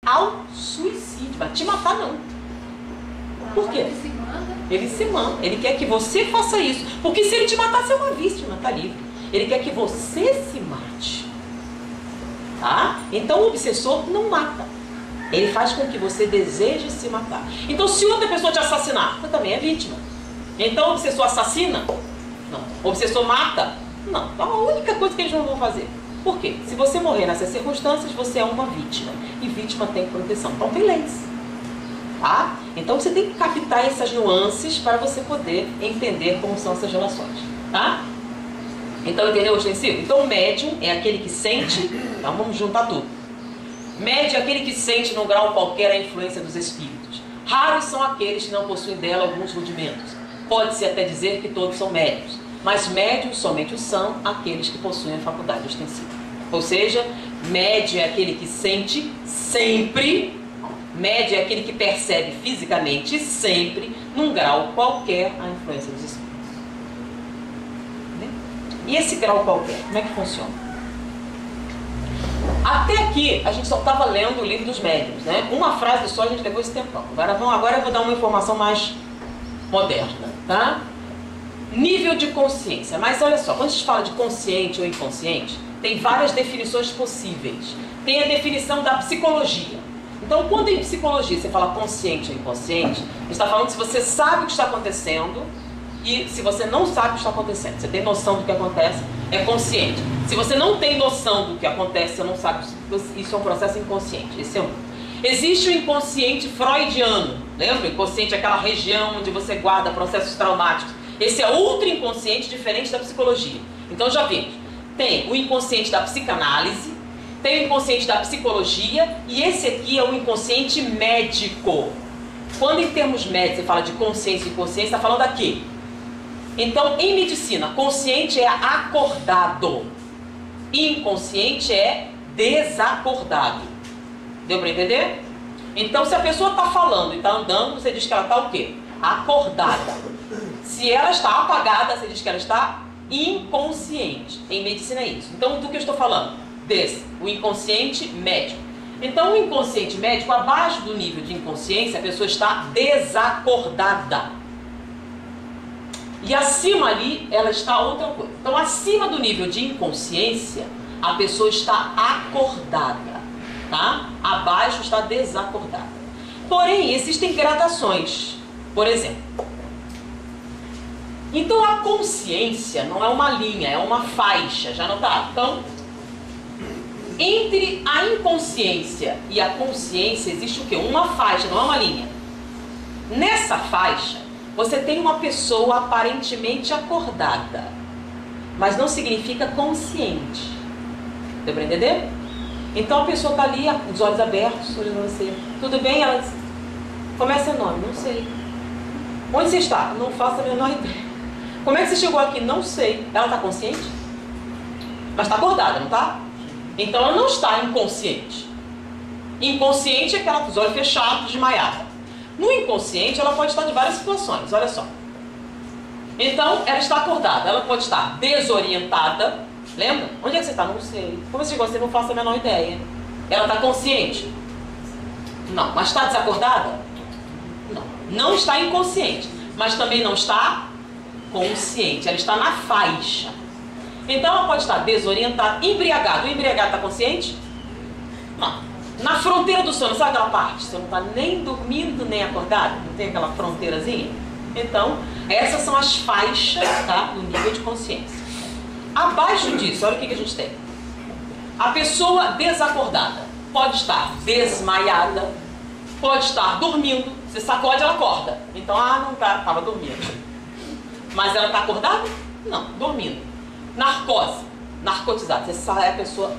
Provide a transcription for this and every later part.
ao suicídio. Mas te matar não. Por quê? Ele se manda. Ele se manda. Ele quer que você faça isso. Porque se ele te matar, você é uma vítima, tá livre. Ele quer que você se mate. Tá? Então o obsessor não mata. Ele faz com que você deseje se matar. Então se outra pessoa te assassinar, você também é vítima. Então o obsessor assassina? Não. O obsessor mata? Não. Então a única coisa que eles não vão fazer. Por quê? Se você morrer nessas circunstâncias, você é uma vítima. E vítima tem proteção. Então tem leis. Tá? Então você tem que captar essas nuances para você poder entender como são essas relações. Tá? Então entendeu o extensivo? Então o médium é aquele que sente. Então vamos juntar tudo. Médium é aquele que sente num grau qualquer a influência dos espíritos. Raros são aqueles que não possuem dela alguns rudimentos. Pode-se até dizer que todos são médios. Mas médios somente o são aqueles que possuem a faculdade ostensiva. Ou seja, médio é aquele que sente sempre, médio é aquele que percebe fisicamente sempre, num grau qualquer, a influência dos espíritos. E esse grau qualquer, como é que funciona? Até aqui, a gente só estava lendo o livro dos médiuns, né? Uma frase só, a gente levou esse tempão. Agora eu vou dar uma informação mais moderna, tá? Nível de consciência. Mas olha só, quando a gente fala de consciente ou inconsciente, tem várias definições possíveis. Tem a definição da psicologia. Então, quando em psicologia você fala consciente ou inconsciente, você está falando se você sabe o que está acontecendo e se você não sabe o que está acontecendo. Você tem noção do que acontece, é consciente. Se você não tem noção do que acontece, você não sabe, isso é um processo inconsciente. Esse é um. Existe o inconsciente freudiano. Lembra? O inconsciente é aquela região onde você guarda processos traumáticos. Esse é outro inconsciente diferente da psicologia. Então já vimos. Tem o inconsciente da psicanálise, tem o inconsciente da psicologia e esse aqui é o inconsciente médico. Quando em termos médicos você fala de consciência e inconsciência, está falando aqui. Então, em medicina, consciente é acordado. Inconsciente é desacordado. Deu para entender? Então, se a pessoa está falando e está andando, você diz que ela está o quê? Acordada. Se ela está apagada, você diz que ela está inconsciente. Em medicina é isso. Então, do que eu estou falando? Desse, o inconsciente médico. Então, o inconsciente médico, abaixo do nível de inconsciência, a pessoa está desacordada. E acima ali, ela está outra coisa. Então, acima do nível de inconsciência, a pessoa está acordada, tá? Abaixo está desacordada. Porém, existem gradações. Por exemplo, então a consciência não é uma linha, é uma faixa, já notaram? Então, entre a inconsciência e a consciência existe o quê? Uma faixa, não é uma linha. Nessa faixa, você tem uma pessoa aparentemente acordada, mas não significa consciente. Deu para entender? Então a pessoa está ali, os olhos abertos, olhando você. Tudo bem? Ela diz, como é seu nome? Não sei. Onde você está? Não faço a menor ideia. Como é que você chegou aqui? Não sei. Ela está consciente? Mas está acordada, não está? Então ela não está inconsciente. Inconsciente é aquela com os olhos fechados, desmaiada. No inconsciente ela pode estar de várias situações, olha só. Então ela está acordada, ela pode estar desorientada. Lembra? Onde é que você está? Não sei. Como você chegou assim? Não faço a menor ideia. Ela está consciente? Não. Mas está desacordada? Não. Não está inconsciente, mas também não está consciente. Ela está na faixa. Então ela pode estar desorientada, embriagada. O embriagado está consciente? Não. Na fronteira do sono, sabe aquela parte? Você não está nem dormindo, nem acordado? Não tem aquela fronteirazinha? Então, essas são as faixas, tá, do nível de consciência. Abaixo disso, olha o que a gente tem. A pessoa desacordada pode estar desmaiada, pode estar dormindo. Você sacode, ela acorda. Então, não tá, estava dormindo. Mas ela está acordada? Não, dormindo. Narcose, narcotizada. Você sai, a pessoa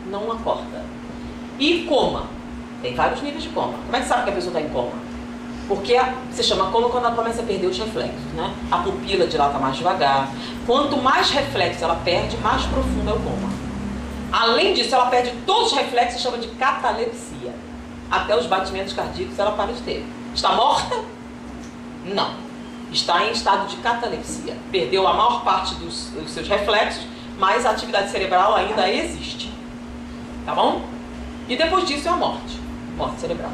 não acorda. E coma. Tem vários níveis de coma. Como é que sabe que a pessoa está em coma? Porque se chama coma quando ela começa a perder os reflexos, né? A pupila dilata mais devagar. Quanto mais reflexos ela perde, mais profundo é o coma. Além disso, ela perde todos os reflexos, se chama de catalepsia. Até os batimentos cardíacos ela para de ter. Está morta? Não. Está em estado de catalepsia. Perdeu a maior parte dos seus reflexos, mas a atividade cerebral ainda existe. Tá bom? E depois disso é a morte. Morte cerebral.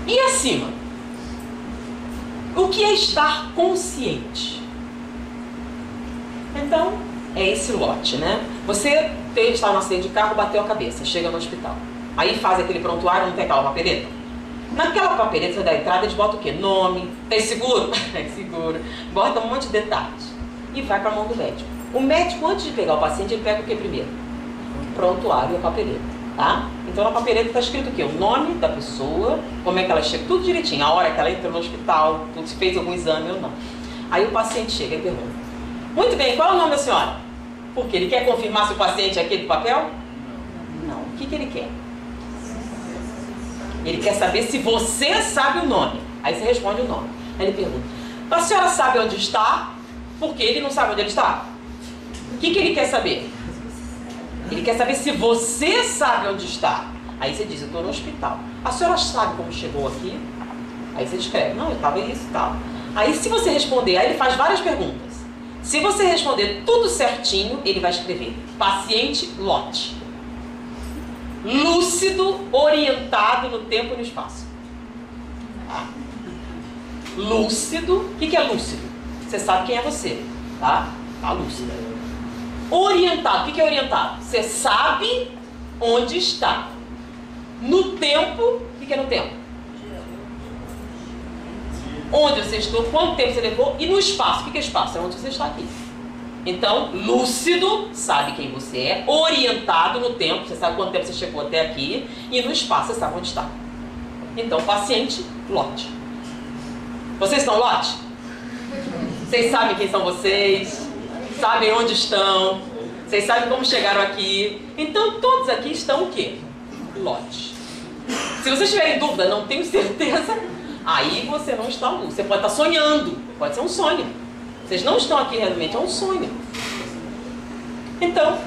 E acima? O que é estar consciente? Então, é esse lote, né? Você está no acidente de carro, bateu a cabeça, chega no hospital. Aí faz aquele prontuário, não tem aquela papeleta? Naquela papeleta você dá a entrada, eles botam o quê? Nome, tem seguro? Tem seguro. Bota um monte de detalhes. E vai para a mão do médico. O médico, antes de pegar o paciente, ele pega o que primeiro? O prontuário e a papeleta, tá? Então na papeleta está escrito o quê? O nome da pessoa, como é que ela chega, tudo direitinho. A hora que ela entrou no hospital, tudo, se fez algum exame ou não. Aí o paciente chega e pergunta: muito bem, qual é o nome da senhora? Porque ele quer confirmar se o paciente é aquele do papel? Não. O que ele quer? Ele quer saber se você sabe o nome. Aí você responde o nome. Aí ele pergunta: a senhora sabe onde está? Porque ele não sabe onde ele está. O que ele quer saber? Ele quer saber se você sabe onde está. Aí você diz: eu estou no hospital. A senhora sabe como chegou aqui? Aí você escreve: não, eu estava isso e tal. Aí se você responder, aí ele faz várias perguntas. Se você responder tudo certinho, ele vai escrever: paciente lote. Lúcido, orientado no tempo e no espaço. Tá? Lúcido. O que é lúcido? Você sabe quem é você, tá? Tá lúcido. Orientado. O que é orientado? Você sabe onde está. No tempo. O que é no tempo? Onde você estou, quanto tempo você levou, e no espaço. O que é espaço? É onde você está aqui. Então, lúcido, sabe quem você é. Orientado no tempo, você sabe quanto tempo você chegou até aqui. E no espaço, você sabe onde está. Então, paciente, lote. Vocês são lote? Vocês sabem quem são vocês? Sabem onde estão? Vocês sabem como chegaram aqui? Então, todos aqui estão o quê? Lote. Se vocês tiverem dúvida, não tenho certeza, aí você não está lúcido. Você pode estar sonhando. Pode ser um sonho. Vocês não estão aqui realmente, é um sonho. Então,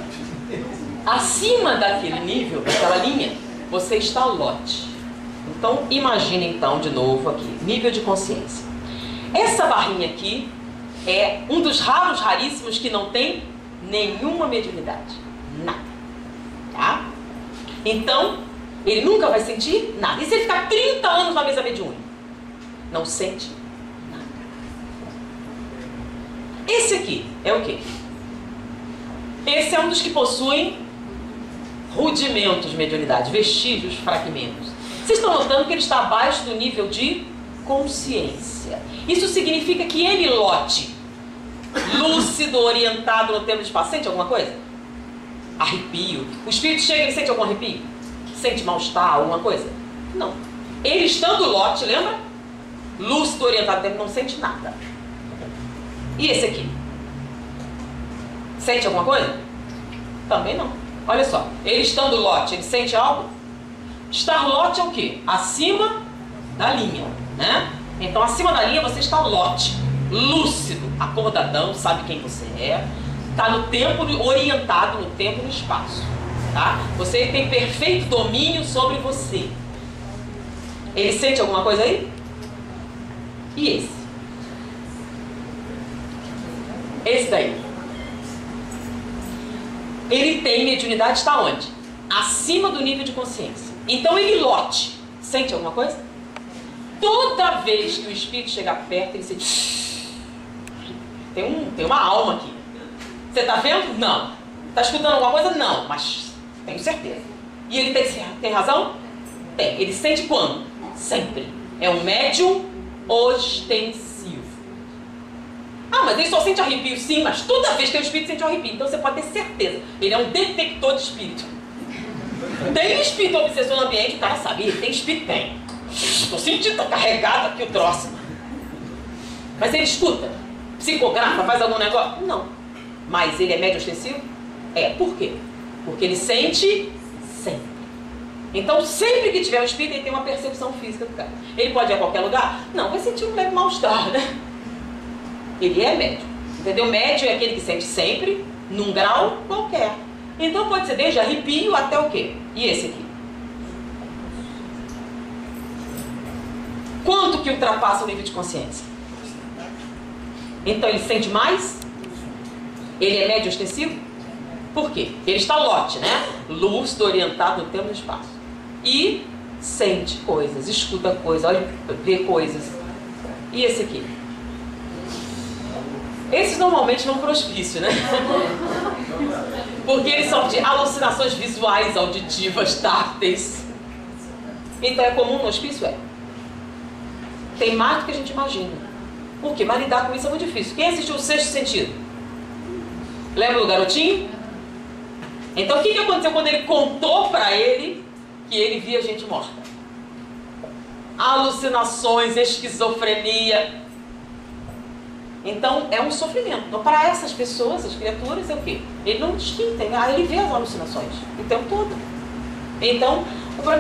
acima daquele nível, daquela linha, você está lote. Então, imagine então de novo aqui, nível de consciência. Essa barrinha aqui é um dos raros, raríssimos que não tem nenhuma mediunidade. Nada. Tá? Então, ele nunca vai sentir nada. E se ele ficar 30 anos na mesa mediúnica? Não sente nada. Esse aqui é o quê? Esse é um dos que possuem rudimentos de mediunidade, vestígios, fragmentos. Vocês estão notando que ele está abaixo do nível de consciência. Isso significa que ele lote, lúcido, orientado no tempo de espaço, sente alguma coisa? Arrepio. O espírito chega e sente algum arrepio? Sente mal-estar, alguma coisa? Não. Ele estando lote, lembra? Lúcido, orientado no tempo, não sente nada. E esse aqui? Sente alguma coisa? Também não. Olha só, ele estando lote, ele sente algo? Estar lote é o quê? Acima da linha, né? Então, acima da linha você está lote, lúcido, acordadão, sabe quem você é, está no tempo, orientado no tempo e no espaço, tá? Você tem perfeito domínio sobre você. Ele sente alguma coisa aí? E esse? Esse daí? Ele tem mediunidade, está onde? Acima do nível de consciência. Então ele lote. Sente alguma coisa? Toda vez que o espírito chegar perto, ele sente... Tem uma alma aqui. Você está vendo? Não. Está escutando alguma coisa? Não. Mas tenho certeza. E ele tem razão? Tem. Ele sente quando? Sempre. É um médium ostensivo. Ah, mas ele só sente arrepio, sim, mas toda vez que tem o espírito sente arrepio. Então você pode ter certeza. Ele é um detector de espírito. Tem espírito obsessor no ambiente, o cara sabe. Tem espírito? Tem. Estou sentindo, tá carregado aqui o troço. Mas ele escuta? Psicografa? Faz algum negócio? Não. Mas ele é médio ostensivo? É. Por quê? Porque ele sente sempre. Então, sempre que tiver um espírito, ele tem uma percepção física do cara. Ele pode ir a qualquer lugar? Não, vai sentir um leve mal-estar, né? Ele é médio. Entendeu? Médio é aquele que sente sempre, num grau qualquer. Então pode ser desde arrepio até o quê? E esse aqui? Quanto que ultrapassa o nível de consciência? Então ele sente mais? Ele é médio ostensivo? Por quê? Ele está Lote, né? Lúcido, orientado no tempo e no espaço. E sente coisas, escuta coisas, olha, vê coisas. E esse aqui? Esses normalmente vão para o hospício, né? Porque eles são de alucinações visuais, auditivas, táteis. Então é comum no hospício? É. Tem mais do que a gente imagina. Por quê? Mas lidar com isso é muito difícil. Quem assistiu o Sexto Sentido? Lembra do garotinho? Então o que aconteceu quando ele contou para ele que ele via gente morta? Alucinações, esquizofrenia. Então é um sofrimento. Então, para essas pessoas, as criaturas, é o quê? Ele não distingue, ele vê as alucinações o tempo todo. Então,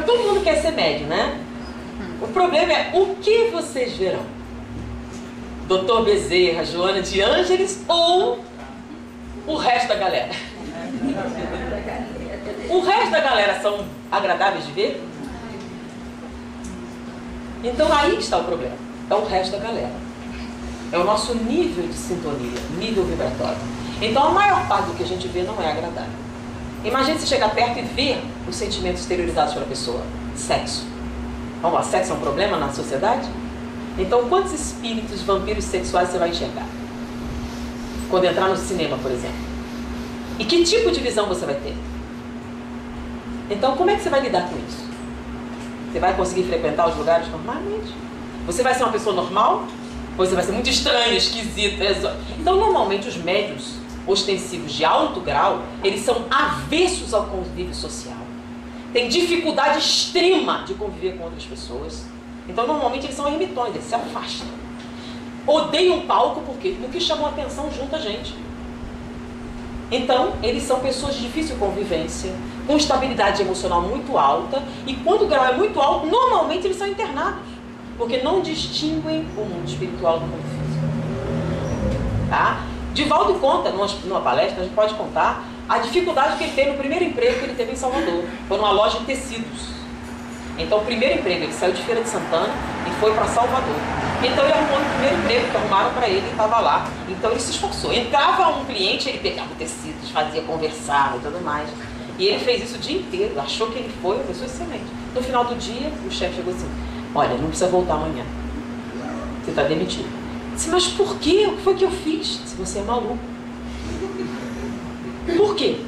todo mundo quer ser médium, né? O problema é o que vocês verão? Doutor Bezerra, Joana de Ângeles ou o resto da galera? O resto da galera são agradáveis de ver? Então aí está o problema. É o resto da galera. É o nosso nível de sintonia, nível vibratório. Então a maior parte do que a gente vê não é agradável. Imagine se chegar perto e ver os sentimentos exteriorizados pela pessoa. Sexo. Vamos lá, sexo é um problema na sociedade? Então quantos espíritos vampiros sexuais você vai enxergar? Quando entrar no cinema, por exemplo. E que tipo de visão você vai ter? Então como é que você vai lidar com isso? Você vai conseguir frequentar os lugares normalmente? Você vai ser uma pessoa normal? Ou você vai ser muito estranho, esquisito, exótico? Então normalmente os médiuns ostensivos de alto grau, eles são avessos ao convívio social. Tem dificuldade extrema de conviver com outras pessoas. Então normalmente eles são ermitões, eles se afastam. Odeiam o palco porque no que chamou a atenção junta a gente. Então eles são pessoas de difícil convivência, com estabilidade emocional muito alta, e quando o grau é muito alto, normalmente eles são internados, porque não distinguem o mundo espiritual do mundo físico. Tá? Divaldo conta, numa palestra, a gente pode contar a dificuldade que ele teve no primeiro emprego que ele teve em Salvador. Foi numa loja de tecidos. Então o primeiro emprego, ele saiu de Feira de Santana e foi para Salvador. Então ele arrumou o primeiro emprego que arrumaram para ele e estava lá. Então ele se esforçou. Entrava um cliente, ele pegava tecidos, fazia conversar e tudo mais. E ele fez isso o dia inteiro, achou que ele foi uma pessoa excelente. No final do dia, o chefe chegou assim: olha, não precisa voltar amanhã. Você está demitido. Eu disse: mas por quê? O que foi que eu fiz? Se você é maluco. Por quê?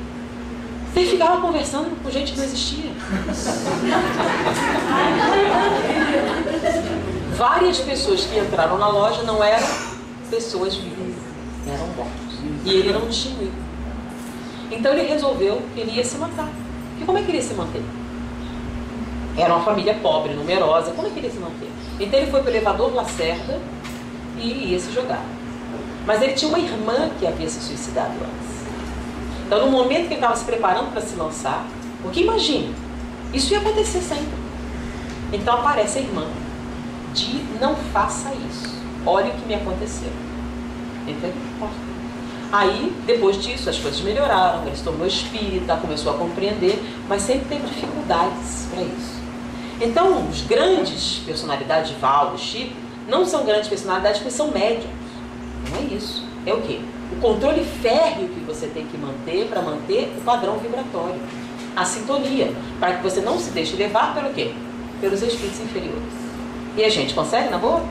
Você ficava conversando com gente que não existia. Várias pessoas que entraram na loja não eram pessoas vivas, eram mortos. E ele não distinguiu. Então ele resolveu que ele ia se matar. Porque como é que ele ia se manter? Era uma família pobre, numerosa, como é que ele ia se manter? Então ele foi para o elevador Lacerda e ia se jogar. Mas ele tinha uma irmã que havia se suicidado antes. Então no momento que ele estava se preparando para se lançar, porque imagine, isso ia acontecer sempre. Então aparece a irmã: de não faça isso, olha o que me aconteceu. Entendeu? Aí, depois disso, as coisas melhoraram, ele se tornou espírita, começou a compreender, mas sempre teve dificuldades para isso. Então, os grandes personalidades de Valdo, Chico, não são grandes personalidades porque são médiums. Não é isso. É o quê? O controle férreo que você tem que manter para manter o padrão vibratório. A sintonia, para que você não se deixe levar pelo quê? Pelos espíritos inferiores. E a gente consegue, na boa?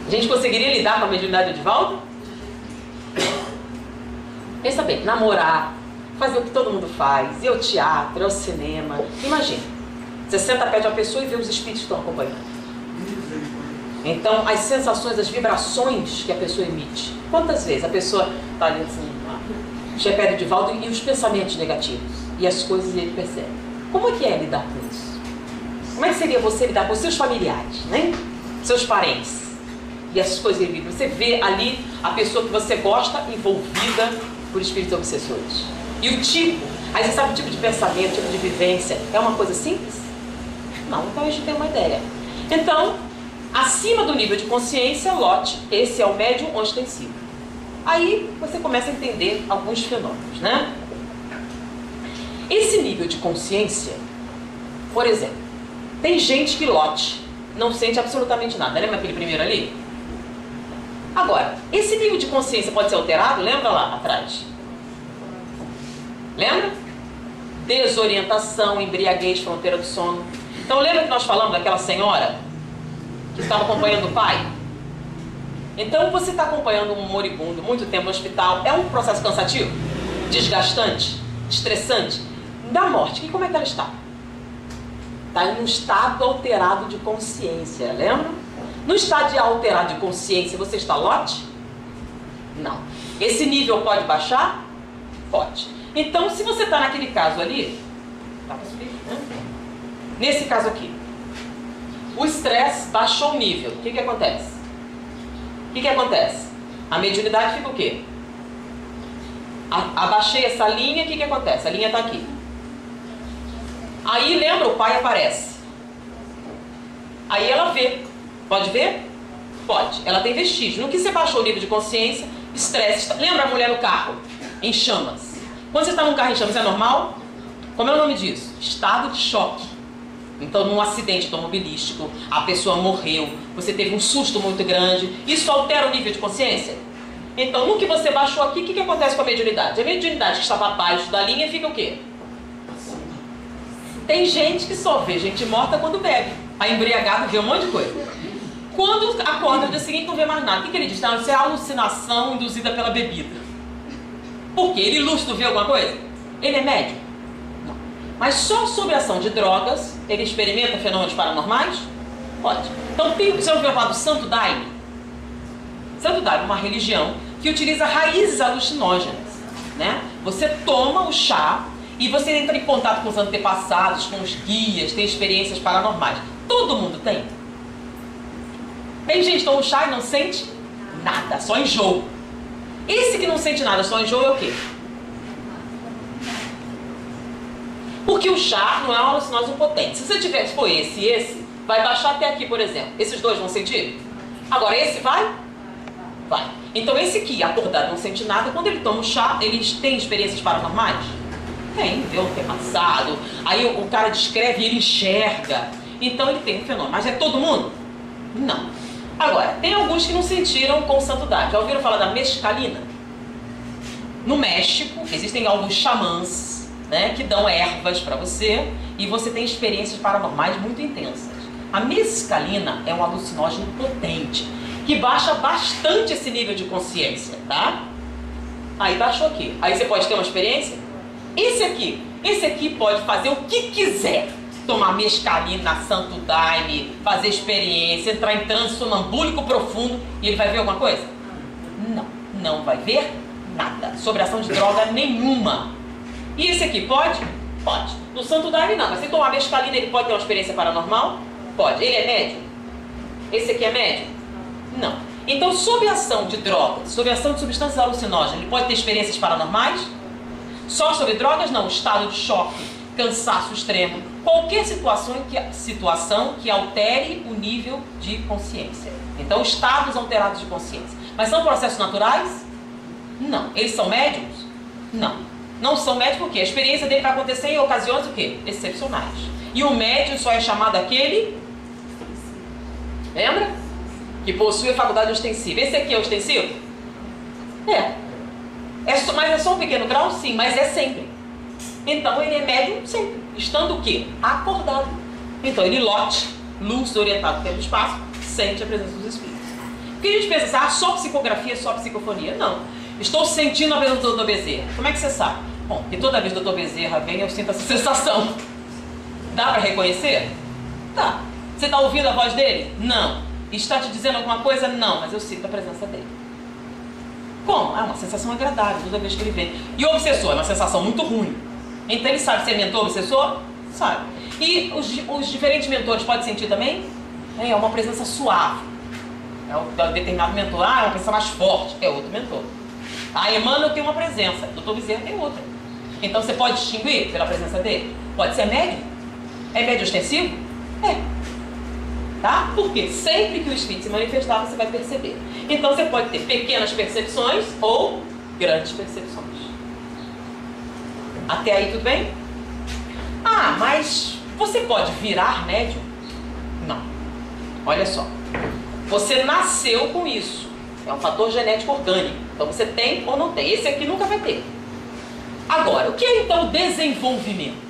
A gente conseguiria lidar com a mediunidade de Valdo? Pensa bem, namorar, fazer o que todo mundo faz, ir ao teatro, ir ao cinema. Imagina, você senta perto de uma pessoa e vê os espíritos que estão acompanhando. Então, as sensações, as vibrações que a pessoa emite. Quantas vezes a pessoa está ali assim, perto de Valdo, e os pensamentos negativos, e as coisas ele percebe. Como é que é lidar com isso? Como é que seria você lidar com os seus familiares, né? Seus parentes, e essas coisas ele vive? Você vê ali a pessoa que você gosta envolvida por espíritos obsessores. E o tipo, aí você sabe o tipo de pensamento, o tipo de vivência, é uma coisa simples? Não, então a gente tem uma ideia. Então, acima do nível de consciência, lote, esse é o médium ostensivo. Aí você começa a entender alguns fenômenos, né? Esse nível de consciência, por exemplo, tem gente que lote não sente absolutamente nada. Lembra aquele primeiro ali? Agora, esse nível de consciência pode ser alterado? Lembra lá atrás? Lembra? Desorientação, embriaguez, fronteira do sono. Então lembra que nós falamos daquela senhora que estava acompanhando o pai? Então você está acompanhando um moribundo muito tempo no hospital. É um processo cansativo, desgastante, estressante. Da morte, como é que ela está? Está em um estado alterado de consciência, lembra? No estado alterado de consciência, você está lote? Não. Esse nível pode baixar? Pode. Então, se você está naquele caso ali, tá para subir, né? Nesse caso aqui, o estresse baixou o nível. O que que acontece? O que que acontece? A mediunidade fica o quê? Abaixei essa linha, o que que acontece? A linha está aqui. Aí, lembra, o pai aparece. Aí ela vê. Pode ver? Pode. Ela tem vestígio. No que você baixou o nível de consciência, estresse. Lembra a mulher no carro? Em chamas. Quando você está num carro em chamas, é normal? Como é o nome disso? Estado de choque. Então, num acidente automobilístico, a pessoa morreu, você teve um susto muito grande, isso altera o nível de consciência? Então, no que você baixou aqui, o que acontece com a mediunidade? A mediunidade que estava abaixo da linha fica o quê? Tem gente que só vê gente morta quando bebe. A embriagada vê um monte de coisa. Quando acorda no dia seguinte não vê mais nada. O que ele diz? Isso é alucinação induzida pela bebida. Por quê? Ele lúcido vê alguma coisa? Ele é médium? Não. Mas só sob a ação de drogas, ele experimenta fenômenos paranormais? Pode. Então você ouviu falar do Santo Daime? Santo Daime é uma religião que utiliza raízes alucinógenas, né? Você toma o chá e você entra em contato com os antepassados, com os guias, tem experiências paranormais. Todo mundo tem. Tem gente que toma o chá e não sente nada, só enjoo. Esse que não sente nada, só enjoo é o quê? Porque o chá não é um alucinógeno potente. Se você tiver, se for esse e esse, vai baixar até aqui, por exemplo. Esses dois vão sentir? Agora esse vai? Vai. Então esse aqui, acordado, não sente nada. Quando ele toma o chá, ele tem experiências paranormais? Tem, vê o antepassado. Aí o cara descreve e ele enxerga. Então ele tem um fenômeno. Mas é todo mundo? Não. Agora, tem alguns que não sentiram com o Santo Daime. Já ouviram falar da mescalina? No México, existem alguns xamãs, né, que dão ervas para você e você tem experiências paranormais muito intensas. A mescalina é um alucinógeno potente que baixa bastante esse nível de consciência, tá? Aí baixou aqui. Aí você pode ter uma experiência? Esse aqui pode fazer o que quiser. Tomar mescalina, Santo Daime, fazer experiência, entrar em transe sonambúlico profundo e ele vai ver alguma coisa? Não, não vai ver nada. Sobre ação de droga nenhuma. E esse aqui pode? Pode. No Santo Daime não, mas se tomar mescalina ele pode ter uma experiência paranormal? Pode. Ele é médium? Esse aqui é médium? Não. Então, sob ação de drogas, sob ação de substâncias alucinógenas, ele pode ter experiências paranormais? Só sobre drogas? Não. Estado de choque, cansaço extremo, qualquer situação que altere o nível de consciência. Então, estados alterados de consciência. Mas são processos naturais? Não. Eles são médiums? Não. Não são médiums porque a experiência dele vai acontecer em ocasiões o quê? Excepcionais. E o médium só é chamado aquele... Lembra? Que possui a faculdade ostensiva. Esse aqui é ostensivo? Mas é só um pequeno grau? Sim, mas é sempre. Então ele é médium sempre. Estando o quê? Acordado. Então ele lote, luz orientado pelo espaço, sente a presença dos espíritos. Porque a gente pensa assim, só psicografia, só psicofonia. Não. Estou sentindo a presença do Dr. Bezerra. Como é que você sabe? Bom, porque toda vez que o Dr. Bezerra vem, eu sinto essa sensação. Dá para reconhecer? Dá. Você está ouvindo a voz dele? Não. Está te dizendo alguma coisa? Não, mas eu sinto a presença dele. Como? É uma sensação agradável toda vez que ele vem. E o obsessor é uma sensação muito ruim. Então ele sabe se é mentor ou obsessor? Sabe. E os diferentes mentores podem sentir também? É uma presença suave. É um determinado mentor. É uma presença mais forte. É outro mentor. A Emmanuel tem uma presença. O Dr. Bezerra tem outra. Então você pode distinguir pela presença dele? Pode ser médium? É médium ostensivo? É. Tá? Porque sempre que o espírito se manifestar, você vai perceber. Então você pode ter pequenas percepções ou grandes percepções. Até aí tudo bem? Mas você pode virar médium? Não. Olha só. Você nasceu com isso. É um fator genético orgânico. Então você tem ou não tem. Esse aqui nunca vai ter. Agora, o que é então o desenvolvimento?